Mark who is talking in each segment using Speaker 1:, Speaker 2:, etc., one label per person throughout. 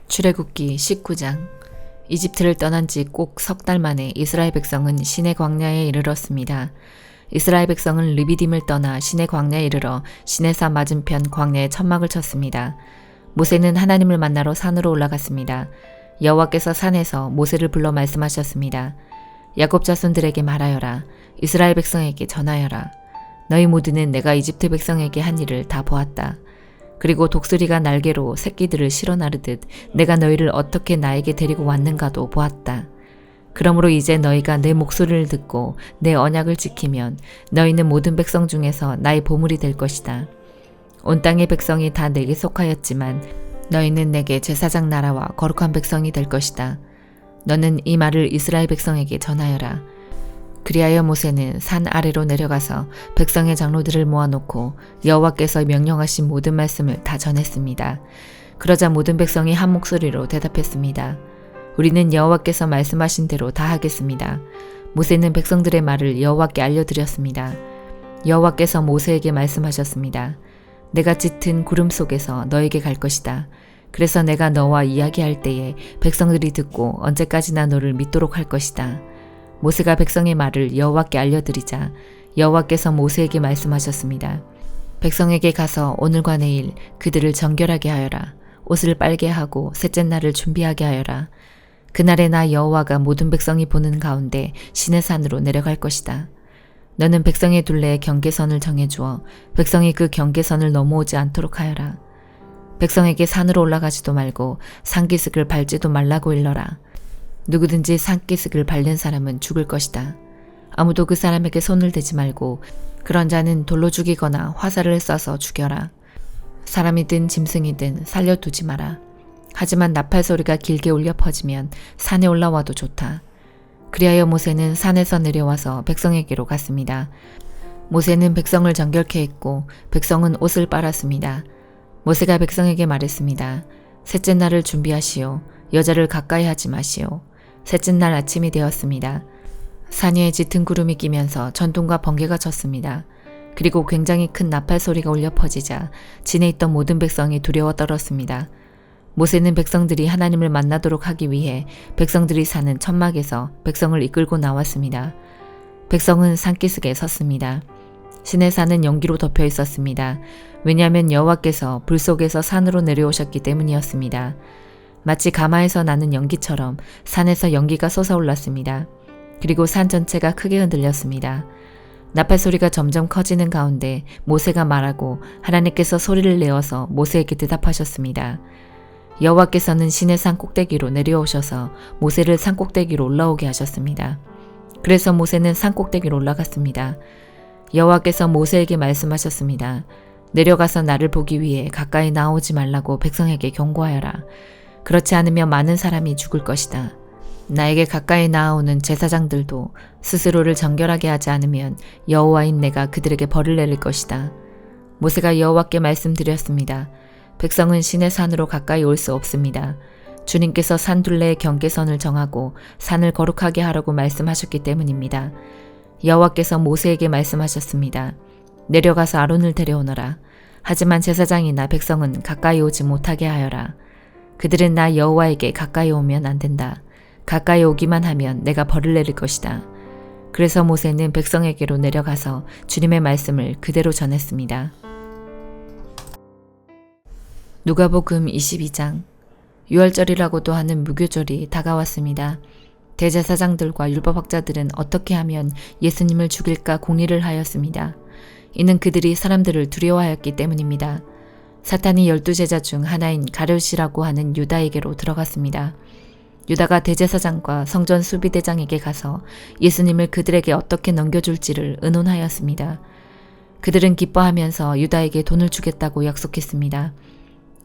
Speaker 1: 출애굽기 19장. 이집트를 떠난 지 꼭 석 달 만에 이스라엘 백성은 시내 광야에 이르렀습니다. 이스라엘 백성은 르비딤을 떠나 시내 광야에 이르러 시내산 맞은편 광야에 천막을 쳤습니다. 모세는 하나님을 만나러 산으로 올라갔습니다. 여호와께서 산에서 모세를 불러 말씀하셨습니다. 야곱 자손들에게 말하여라. 이스라엘 백성에게 전하여라. 너희 모두는 내가 이집트 백성에게 한 일을 다 보았다. 그리고 독수리가 날개로 새끼들을 실어 나르듯 내가 너희를 어떻게 나에게 데리고 왔는가도 보았다. 그러므로 이제 너희가 내 목소리를 듣고 내 언약을 지키면 너희는 모든 백성 중에서 나의 보물이 될 것이다. 온 땅의 백성이 다 내게 속하였지만 너희는 내게 제사장 나라와 거룩한 백성이 될 것이다. 너는 이 말을 이스라엘 백성에게 전하여라. 그리하여 모세는 산 아래로 내려가서 백성의 장로들을 모아놓고 여호와께서 명령하신 모든 말씀을 다 전했습니다. 그러자 모든 백성이 한 목소리로 대답했습니다. 우리는 여호와께서 말씀하신 대로 다 하겠습니다. 모세는 백성들의 말을 여호와께 알려드렸습니다. 여호와께서 모세에게 말씀하셨습니다. 내가 짙은 구름 속에서 너에게 갈 것이다. 그래서 내가 너와 이야기할 때에 백성들이 듣고 언제까지나 너를 믿도록 할 것이다. 모세가 백성의 말을 여호와께 알려드리자 여호와께서 모세에게 말씀하셨습니다. 백성에게 가서 오늘과 내일 그들을 정결하게 하여라. 옷을 빨게 하고 셋째 날을 준비하게 하여라. 그날에 나 여호와가 모든 백성이 보는 가운데 시내산으로 내려갈 것이다. 너는 백성의 둘레에 경계선을 정해주어 백성이 그 경계선을 넘어오지 않도록 하여라. 백성에게 산으로 올라가지도 말고 산기슭을 밟지도 말라고 일러라. 누구든지 산기슭을 밟는 사람은 죽을 것이다. 아무도 그 사람에게 손을 대지 말고 그런 자는 돌로 죽이거나 화살을 쏴서 죽여라. 사람이든 짐승이든 살려두지 마라. 하지만 나팔 소리가 길게 울려 퍼지면 산에 올라와도 좋다. 그리하여 모세는 산에서 내려와서 백성에게로 갔습니다. 모세는 백성을 정결케 했고 백성은 옷을 빨았습니다. 모세가 백성에게 말했습니다. 셋째 날을 준비하시오. 여자를 가까이 하지 마시오. 셋째 날 아침이 되었습니다. 산 위에 짙은 구름이 끼면서 전둥과 번개가 쳤습니다. 그리고 굉장히 큰 나팔 소리가 울려 퍼지자 진에 있던 모든 백성이 두려워 떨었습니다. 모세는 백성들이 하나님을 만나도록 하기 위해 백성들이 사는 천막에서 백성을 이끌고 나왔습니다. 백성은 산기슭에 섰습니다. 시내산은 연기로 덮여 있었습니다. 왜냐하면 여호와께서 불 속에서 산으로 내려오셨기 때문이었습니다. 마치 가마에서 나는 연기처럼 산에서 연기가 솟아올랐습니다. 그리고 산 전체가 크게 흔들렸습니다. 나팔 소리가 점점 커지는 가운데 모세가 말하고 하나님께서 소리를 내어서 모세에게 대답하셨습니다. 여호와께서는 시내산 꼭대기로 내려오셔서 모세를 산 꼭대기로 올라오게 하셨습니다. 그래서 모세는 산 꼭대기로 올라갔습니다. 여호와께서 모세에게 말씀하셨습니다. 내려가서 나를 보기 위해 가까이 나오지 말라고 백성에게 경고하여라. 그렇지 않으면 많은 사람이 죽을 것이다. 나에게 가까이 나아오는 제사장들도 스스로를 정결하게 하지 않으면 여호와인 내가 그들에게 벌을 내릴 것이다. 모세가 여호와께 말씀드렸습니다. 백성은 시내산으로 가까이 올 수 없습니다. 주님께서 산 둘레의 경계선을 정하고 산을 거룩하게 하라고 말씀하셨기 때문입니다. 여호와께서 모세에게 말씀하셨습니다. 내려가서 아론을 데려오너라. 하지만 제사장이나 백성은 가까이 오지 못하게 하여라. 그들은 나 여호와에게 가까이 오면 안 된다. 가까이 오기만 하면 내가 벌을 내릴 것이다. 그래서 모세는 백성에게로 내려가서 주님의 말씀을 그대로 전했습니다. 누가복음 22장. 유월절이라고도 하는 무교절이 다가왔습니다. 대제사장들과 율법학자들은 어떻게 하면 예수님을 죽일까 공리를 하였습니다. 이는 그들이 사람들을 두려워하였기 때문입니다. 사탄이 12제자 중 하나인 가룟이라고 하는 유다에게로 들어갔습니다. 유다가 대제사장과 성전 수비대장에게 가서 예수님을 그들에게 어떻게 넘겨줄지를 의논하였습니다. 그들은 기뻐하면서 유다에게 돈을 주겠다고 약속했습니다.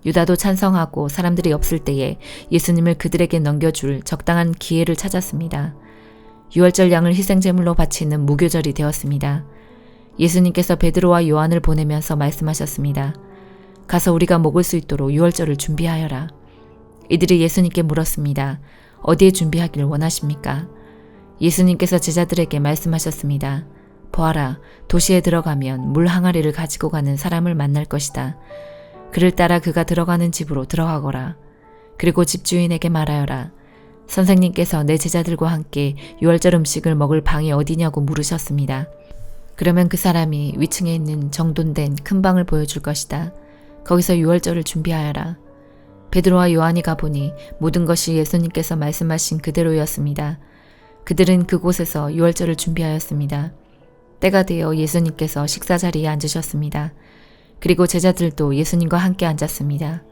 Speaker 1: 유다도 찬성하고 사람들이 없을 때에 예수님을 그들에게 넘겨줄 적당한 기회를 찾았습니다. 유월절 양을 희생제물로 바치는 무교절이 되었습니다. 예수님께서 베드로와 요한을 보내면서 말씀하셨습니다. 가서 우리가 먹을 수 있도록 유월절을 준비하여라. 이들이 예수님께 물었습니다. 어디에 준비하기를 원하십니까? 예수님께서 제자들에게 말씀하셨습니다. 보아라, 도시에 들어가면 물 항아리를 가지고 가는 사람을 만날 것이다. 그를 따라 그가 들어가는 집으로 들어가거라. 그리고 집주인에게 말하여라. 선생님께서 내 제자들과 함께 유월절 음식을 먹을 방이 어디냐고 물으셨습니다. 그러면 그 사람이 위층에 있는 정돈된 큰 방을 보여줄 것이다. 거기서 유월절을 준비하여라. 베드로와 요한이 가보니 모든 것이 예수님께서 말씀하신 그대로였습니다. 그들은 그곳에서 유월절을 준비하였습니다. 때가 되어 예수님께서 식사 자리에 앉으셨습니다. 그리고 제자들도 예수님과 함께 앉았습니다.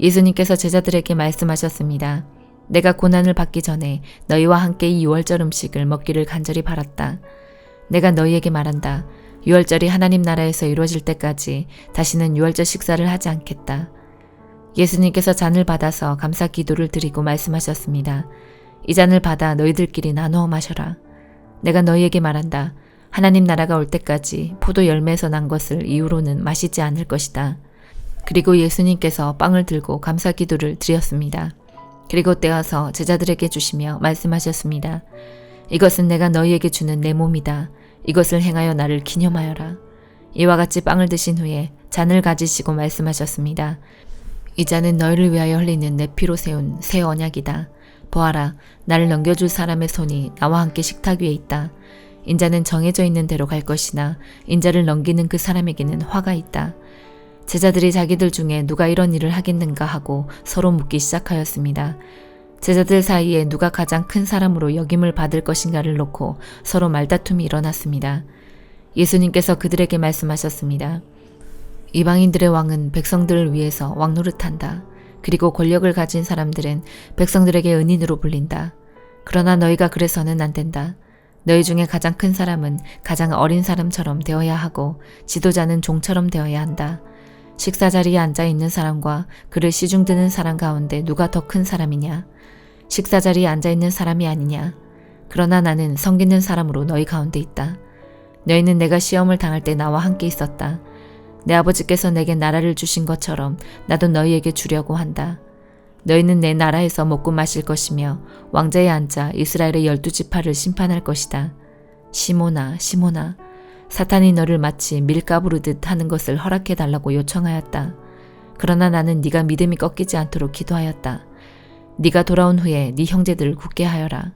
Speaker 1: 예수님께서 제자들에게 말씀하셨습니다. 내가 고난을 받기 전에 너희와 함께 이 유월절 음식을 먹기를 간절히 바랐다. 내가 너희에게 말한다. 유월절이 하나님 나라에서 이루어질 때까지 다시는 유월절 식사를 하지 않겠다. 예수님께서 잔을 받아서 감사 기도를 드리고 말씀하셨습니다. 이 잔을 받아 너희들끼리 나누어 마셔라. 내가 너희에게 말한다. 하나님 나라가 올 때까지 포도 열매에서 난 것을 이후로는 마시지 않을 것이다. 그리고 예수님께서 빵을 들고 감사 기도를 드렸습니다. 그리고 떼어서 제자들에게 주시며 말씀하셨습니다. 이것은 내가 너희에게 주는 내 몸이다. 이것을 행하여 나를 기념하여라. 이와 같이 빵을 드신 후에 잔을 가지시고 말씀하셨습니다. 이 잔은 너희를 위하여 흘리는 내 피로 세운 새 언약이다. 보아라, 나를 넘겨줄 사람의 손이 나와 함께 식탁 위에 있다. 인자는 정해져 있는 대로 갈 것이나 인자를 넘기는 그 사람에게는 화가 있다. 제자들이 자기들 중에 누가 이런 일을 하겠는가 하고 서로 묻기 시작하였습니다. 제자들 사이에 누가 가장 큰 사람으로 역임을 받을 것인가를 놓고 서로 말다툼이 일어났습니다. 예수님께서 그들에게 말씀하셨습니다. 이방인들의 왕은 백성들을 위해서 왕 노릇한다. 그리고 권력을 가진 사람들은 백성들에게 은인으로 불린다. 그러나 너희가 그래서는 안 된다. 너희 중에 가장 큰 사람은 가장 어린 사람처럼 되어야 하고 지도자는 종처럼 되어야 한다. 식사 자리에 앉아 있는 사람과 그를 시중 드는 사람 가운데 누가 더 큰 사람이냐? 식사 자리에 앉아 있는 사람이 아니냐? 그러나 나는 섬기는 사람으로 너희 가운데 있다. 너희는 내가 시험을 당할 때 나와 함께 있었다. 내 아버지께서 내게 나라를 주신 것처럼 나도 너희에게 주려고 한다. 너희는 내 나라에서 먹고 마실 것이며 왕자에 앉아 이스라엘의 12지파를 심판할 것이다. 시몬아, 시몬아, 사탄이 너를 마치 밀가 부르듯 하는 것을 허락해 달라고 요청하였다. 그러나 나는 네가 믿음이 꺾이지 않도록 기도하였다. 네가 돌아온 후에 네 형제들을 굳게 하여라.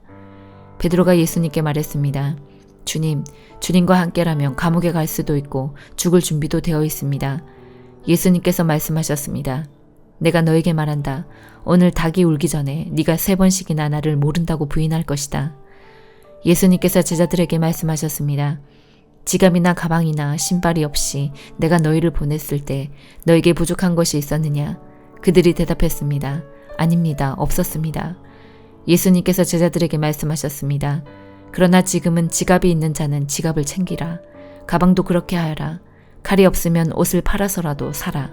Speaker 1: 베드로가 예수님께 말했습니다. 주님, 주님과 함께라면 감옥에 갈 수도 있고 죽을 준비도 되어 있습니다. 예수님께서 말씀하셨습니다. 내가 너에게 말한다. 오늘 닭이 울기 전에 네가 3번씩이나 나를 모른다고 부인할 것이다. 예수님께서 제자들에게 말씀하셨습니다. 지갑이나 가방이나 신발이 없이 내가 너희를 보냈을 때 너에게 부족한 것이 있었느냐? 그들이 대답했습니다. 아닙니다. 없었습니다. 예수님께서 제자들에게 말씀하셨습니다. 그러나 지금은 지갑이 있는 자는 지갑을 챙기라. 가방도 그렇게 하여라. 칼이 없으면 옷을 팔아서라도 사라.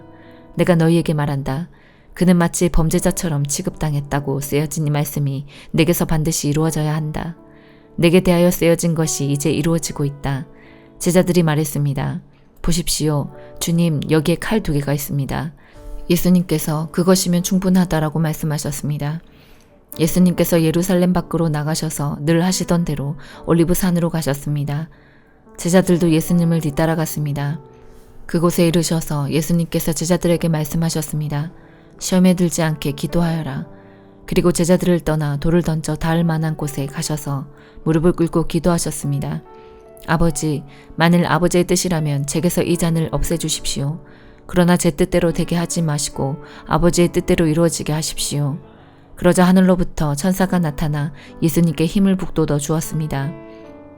Speaker 1: 내가 너희에게 말한다. 그는 마치 범죄자처럼 취급당했다고 쓰여진 이 말씀이 내게서 반드시 이루어져야 한다. 내게 대하여 쓰여진 것이 이제 이루어지고 있다. 제자들이 말했습니다. 보십시오. 주님, 여기에 칼 2개가 있습니다. 예수님께서 그것이면 충분하다라고 말씀하셨습니다. 예수님께서 예루살렘 밖으로 나가셔서 늘 하시던 대로 올리브산으로 가셨습니다. 제자들도 예수님을 뒤따라갔습니다. 그곳에 이르셔서 예수님께서 제자들에게 말씀하셨습니다. 시험에 들지 않게 기도하여라. 그리고 제자들을 떠나 돌을 던져 닿을 만한 곳에 가셔서 무릎을 꿇고 기도하셨습니다. 아버지, 만일 아버지의 뜻이라면 제게서 이 잔을 없애주십시오. 그러나 제 뜻대로 되게 하지 마시고 아버지의 뜻대로 이루어지게 하십시오. 그러자 하늘로부터 천사가 나타나 예수님께 힘을 북돋워 주었습니다.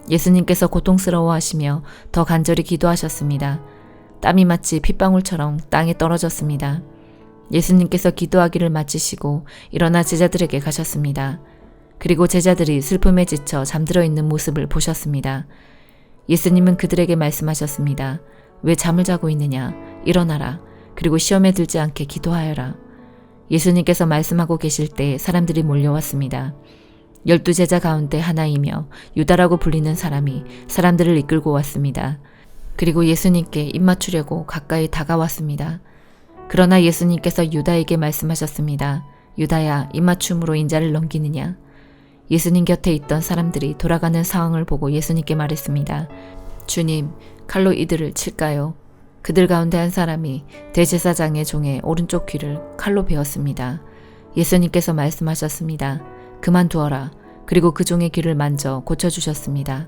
Speaker 1: 예수님께서 고통스러워하시며 더 간절히 기도하셨습니다. 땀이 마치 핏방울처럼 땅에 떨어졌습니다. 예수님께서 기도하기를 마치시고 일어나 제자들에게 가셨습니다. 그리고 제자들이 슬픔에 지쳐 잠들어 있는 모습을 보셨습니다. 예수님은 그들에게 말씀하셨습니다. 왜 잠을 자고 있느냐? 일어나라. 그리고 시험에 들지 않게 기도하여라. 예수님께서 말씀하고 계실 때 사람들이 몰려왔습니다. 12제자 가운데 하나이며 유다라고 불리는 사람이 사람들을 이끌고 왔습니다. 그리고 예수님께 입맞추려고 가까이 다가왔습니다. 그러나 예수님께서 유다에게 말씀하셨습니다. 유다야, 입맞춤으로 인자를 넘기느냐? 예수님 곁에 있던 사람들이 돌아가는 상황을 보고 예수님께 말했습니다. 주님, 칼로 이들을 칠까요? 그들 가운데 한 사람이 대제사장의 종의 오른쪽 귀를 칼로 베었습니다. 예수님께서 말씀하셨습니다. 그만두어라. 그리고 그 종의 귀를 만져 고쳐주셨습니다.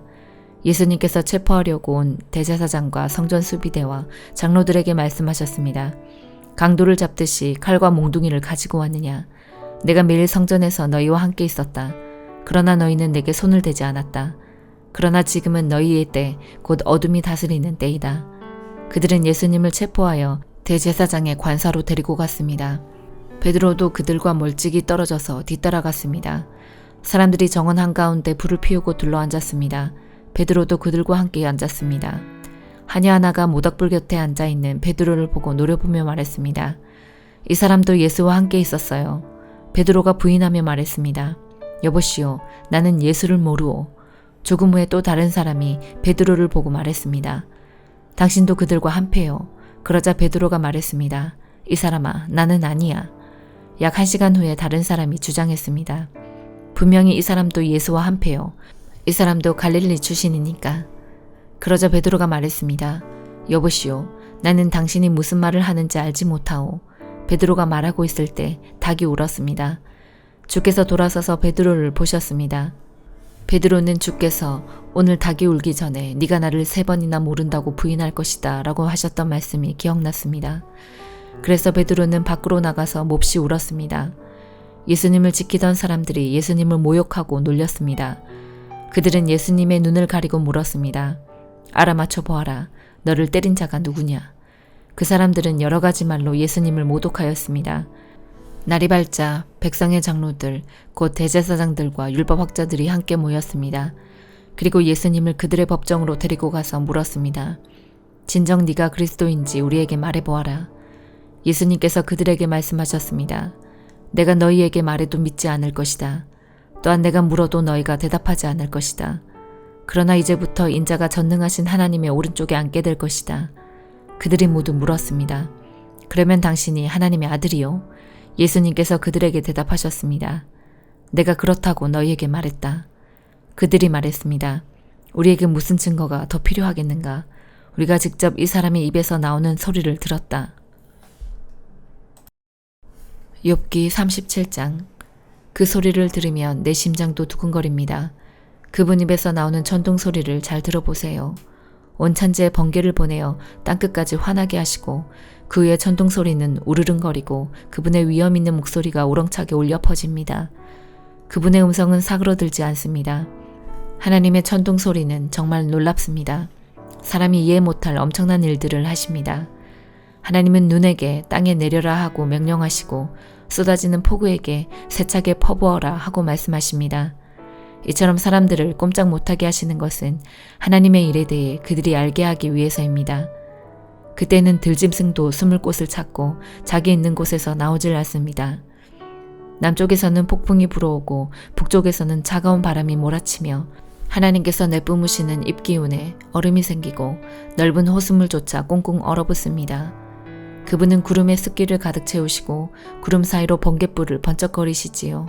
Speaker 1: 예수님께서 체포하려고 온 대제사장과 성전 수비대와 장로들에게 말씀하셨습니다. 강도를 잡듯이 칼과 몽둥이를 가지고 왔느냐? 내가 매일 성전에서 너희와 함께 있었다. 그러나 너희는 내게 손을 대지 않았다. 그러나 지금은 너희의 때, 곧 어둠이 다스리는 때이다. 그들은 예수님을 체포하여 대제사장의 관사로 데리고 갔습니다. 베드로도 그들과 멀찍이 떨어져서 뒤따라갔습니다. 사람들이 정원 한가운데 불을 피우고 둘러앉았습니다. 베드로도 그들과 함께 앉았습니다. 하녀 하나가 모닥불 곁에 앉아있는 베드로를 보고 노려보며 말했습니다. 이 사람도 예수와 함께 있었어요. 베드로가 부인하며 말했습니다. 여보시오, 나는 예수를 모르오. 조금 후에 또 다른 사람이 베드로를 보고 말했습니다. 당신도 그들과 한패요. 그러자 베드로가 말했습니다. 이 사람아, 나는 아니야. 약 1시간 후에 다른 사람이 주장했습니다. 분명히 이 사람도 예수와 한패요. 이 사람도 갈릴리 출신이니까. 그러자 베드로가 말했습니다. 여보시오, 나는 당신이 무슨 말을 하는지 알지 못하오. 베드로가 말하고 있을 때 닭이 울었습니다. 주께서 돌아서서 베드로를 보셨습니다. 베드로는 주께서 오늘 닭이 울기 전에 네가 나를 3번이나 모른다고 부인할 것이다 라고 하셨던 말씀이 기억났습니다. 그래서 베드로는 밖으로 나가서 몹시 울었습니다. 예수님을 지키던 사람들이 예수님을 모욕하고 놀렸습니다. 그들은 예수님의 눈을 가리고 물었습니다. 알아맞혀 보아라. 너를 때린 자가 누구냐? 그 사람들은 여러 가지 말로 예수님을 모독하였습니다. 날이 밝자 백성의 장로들, 곧 대제사장들과 율법학자들이 함께 모였습니다. 그리고 예수님을 그들의 법정으로 데리고 가서 물었습니다. 진정 네가 그리스도인지 우리에게 말해보아라. 예수님께서 그들에게 말씀하셨습니다. 내가 너희에게 말해도 믿지 않을 것이다. 또한 내가 물어도 너희가 대답하지 않을 것이다. 그러나 이제부터 인자가 전능하신 하나님의 오른쪽에 앉게 될 것이다. 그들이 모두 물었습니다. 그러면 당신이 하나님의 아들이요? 예수님께서 그들에게 대답하셨습니다. 내가 그렇다고 너희에게 말했다. 그들이 말했습니다. 우리에게 무슨 증거가 더 필요하겠는가? 우리가 직접 이 사람의 입에서 나오는 소리를 들었다. 욥기 37장. 그 소리를 들으면 내 심장도 두근거립니다. 그분 입에서 나오는 천둥 소리를 잘 들어보세요. 온 천지에 번개를 보내어 땅끝까지 화나게 하시고 그 위에 천둥 소리는 우르릉거리고 그분의 위험 있는 목소리가 우렁차게 울려 퍼집니다. 그분의 음성은 사그러들지 않습니다. 하나님의 천둥 소리는 정말 놀랍습니다. 사람이 이해 못할 엄청난 일들을 하십니다. 하나님은 눈에게 땅에 내려라 하고 명령하시고 쏟아지는 폭우에게 세차게 퍼부어라 하고 말씀하십니다. 이처럼 사람들을 꼼짝 못하게 하시는 것은 하나님의 일에 대해 그들이 알게 하기 위해서입니다. 그때는 들짐승도 숨을 곳을 찾고 자기 있는 곳에서 나오질 않습니다. 남쪽에서는 폭풍이 불어오고 북쪽에서는 차가운 바람이 몰아치며 하나님께서 내뿜으시는 입기운에 얼음이 생기고 넓은 호수물조차 꽁꽁 얼어붙습니다. 그분은 구름에 습기를 가득 채우시고 구름 사이로 번갯불을 번쩍거리시지요.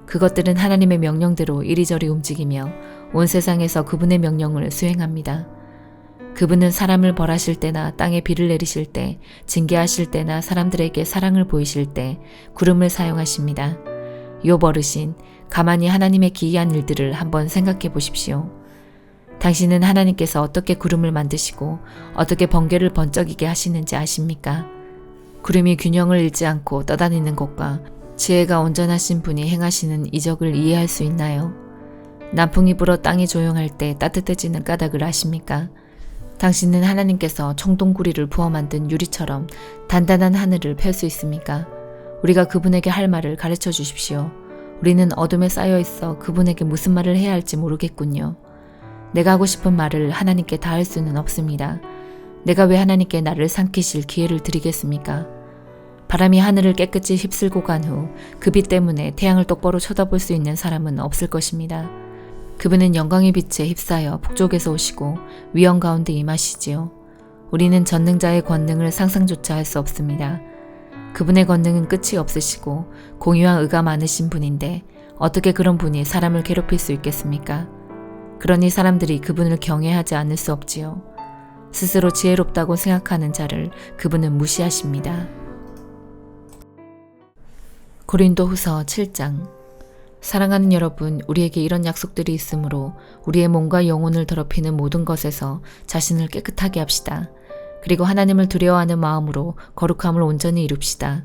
Speaker 1: 그것들은 하나님의 명령대로 이리저리 움직이며 온 세상에서 그분의 명령을 수행합니다. 그분은 사람을 벌하실 때나 땅에 비를 내리실 때, 징계하실 때나 사람들에게 사랑을 보이실 때 구름을 사용하십니다. 욥 어르신, 가만히 하나님의 기이한 일들을 한번 생각해 보십시오. 당신은 하나님께서 어떻게 구름을 만드시고 어떻게 번개를 번쩍이게 하시는지 아십니까? 구름이 균형을 잃지 않고 떠다니는 것과 지혜가 온전하신 분이 행하시는 이적을 이해할 수 있나요? 남풍이 불어 땅이 조용할 때 따뜻해지는 까닭을 아십니까? 당신은 하나님께서 청동구리를 부어 만든 유리처럼 단단한 하늘을 펼 수 있습니까? 우리가 그분에게 할 말을 가르쳐 주십시오. 우리는 어둠에 쌓여 있어 그분에게 무슨 말을 해야 할지 모르겠군요. 내가 하고 싶은 말을 하나님께 다 할 수는 없습니다. 내가 왜 하나님께 나를 삼키실 기회를 드리겠습니까? 바람이 하늘을 깨끗이 휩쓸고 간 후 그 빛 때문에 태양을 똑바로 쳐다볼 수 있는 사람은 없을 것입니다. 그분은 영광의 빛에 휩싸여 북쪽에서 오시고 위험 가운데 임하시지요. 우리는 전능자의 권능을 상상조차 할 수 없습니다. 그분의 권능은 끝이 없으시고 공의와 의가 많으신 분인데 어떻게 그런 분이 사람을 괴롭힐 수 있겠습니까? 그러니 사람들이 그분을 경외하지 않을 수 없지요. 스스로 지혜롭다고 생각하는 자를 그분은 무시하십니다. 고린도후서 7장. 사랑하는 여러분, 우리에게 이런 약속들이 있으므로 우리의 몸과 영혼을 더럽히는 모든 것에서 자신을 깨끗하게 합시다. 그리고 하나님을 두려워하는 마음으로 거룩함을 온전히 이룹시다.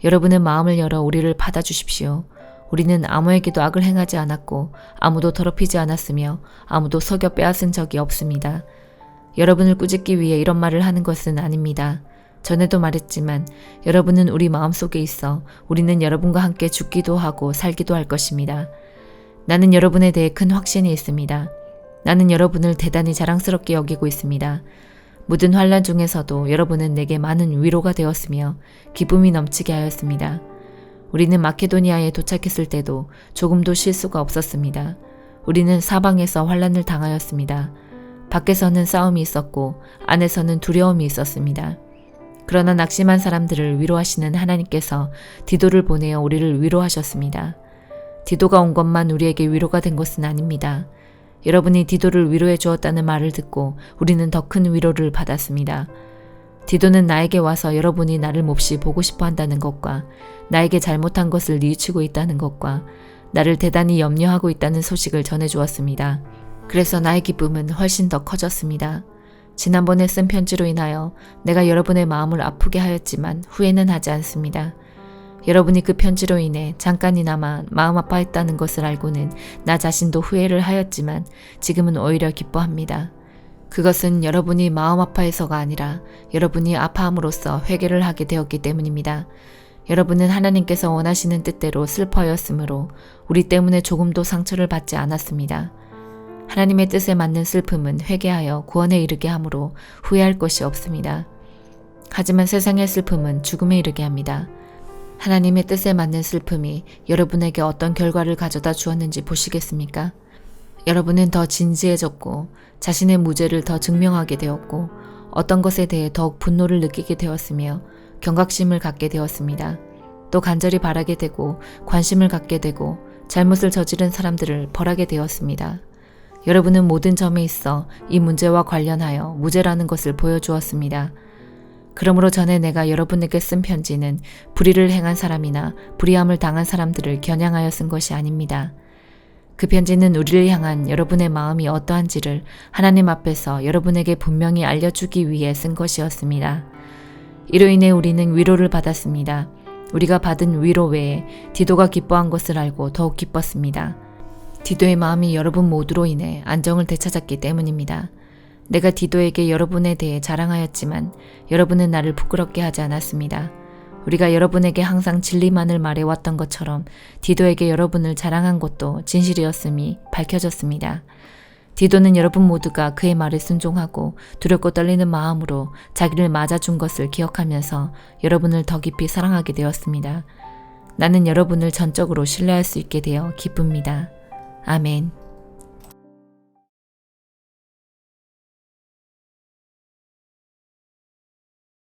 Speaker 1: 여러분의 마음을 열어 우리를 받아주십시오. 우리는 아무에게도 악을 행하지 않았고 아무도 더럽히지 않았으며 아무도 속여 빼앗은 적이 없습니다. 여러분을 꾸짖기 위해 이런 말을 하는 것은 아닙니다. 전에도 말했지만 여러분은 우리 마음속에 있어 우리는 여러분과 함께 죽기도 하고 살기도 할 것입니다. 나는 여러분에 대해 큰 확신이 있습니다. 나는 여러분을 대단히 자랑스럽게 여기고 있습니다. 모든 환난 중에서도 여러분은 내게 많은 위로가 되었으며 기쁨이 넘치게 하였습니다. 우리는 마케도니아에 도착했을 때도 조금도 실수가 없었습니다. 우리는 사방에서 환난을 당하였습니다. 밖에서는 싸움이 있었고 안에서는 두려움이 있었습니다. 그러나 낙심한 사람들을 위로하시는 하나님께서 디도를 보내어 우리를 위로하셨습니다. 디도가 온 것만 우리에게 위로가 된 것은 아닙니다. 여러분이 디도를 위로해 주었다는 말을 듣고 우리는 더 큰 위로를 받았습니다. 디도는 나에게 와서 여러분이 나를 몹시 보고 싶어 한다는 것과 나에게 잘못한 것을 뉘우치고 있다는 것과 나를 대단히 염려하고 있다는 소식을 전해주었습니다. 그래서 나의 기쁨은 훨씬 더 커졌습니다. 지난번에 쓴 편지로 인하여 내가 여러분의 마음을 아프게 하였지만 후회는 하지 않습니다. 여러분이 그 편지로 인해 잠깐이나마 마음 아파했다는 것을 알고는 나 자신도 후회를 하였지만 지금은 오히려 기뻐합니다. 그것은 여러분이 마음 아파해서가 아니라 여러분이 아파함으로써 회개를 하게 되었기 때문입니다. 여러분은 하나님께서 원하시는 뜻대로 슬퍼하였으므로 우리 때문에 조금도 상처를 받지 않았습니다. 하나님의 뜻에 맞는 슬픔은 회개하여 구원에 이르게 하므로 후회할 것이 없습니다. 하지만 세상의 슬픔은 죽음에 이르게 합니다. 하나님의 뜻에 맞는 슬픔이 여러분에게 어떤 결과를 가져다 주었는지 보시겠습니까? 여러분은 더 진지해졌고 자신의 무죄를 더 증명하게 되었고 어떤 것에 대해 더욱 분노를 느끼게 되었으며 경각심을 갖게 되었습니다. 또 간절히 바라게 되고 관심을 갖게 되고 잘못을 저지른 사람들을 벌하게 되었습니다. 여러분은 모든 점에 있어 이 문제와 관련하여 무죄라는 것을 보여주었습니다. 그러므로 전에 내가 여러분에게 쓴 편지는 불의를 행한 사람이나 불의함을 당한 사람들을 겨냥하여 쓴 것이 아닙니다. 그 편지는 우리를 향한 여러분의 마음이 어떠한지를 하나님 앞에서 여러분에게 분명히 알려주기 위해 쓴 것이었습니다. 이로 인해 우리는 위로를 받았습니다. 우리가 받은 위로 외에 디도가 기뻐한 것을 알고 더욱 기뻤습니다. 디도의 마음이 여러분 모두로 인해 안정을 되찾았기 때문입니다. 내가 디도에게 여러분에 대해 자랑하였지만 여러분은 나를 부끄럽게 하지 않았습니다. 우리가 여러분에게 항상 진리만을 말해왔던 것처럼 디도에게 여러분을 자랑한 것도 진실이었음이 밝혀졌습니다. 디도는 여러분 모두가 그의 말에 순종하고 두렵고 떨리는 마음으로 자기를 맞아준 것을 기억하면서 여러분을 더 깊이 사랑하게 되었습니다. 나는 여러분을 전적으로 신뢰할 수 있게 되어 기쁩니다. 아멘.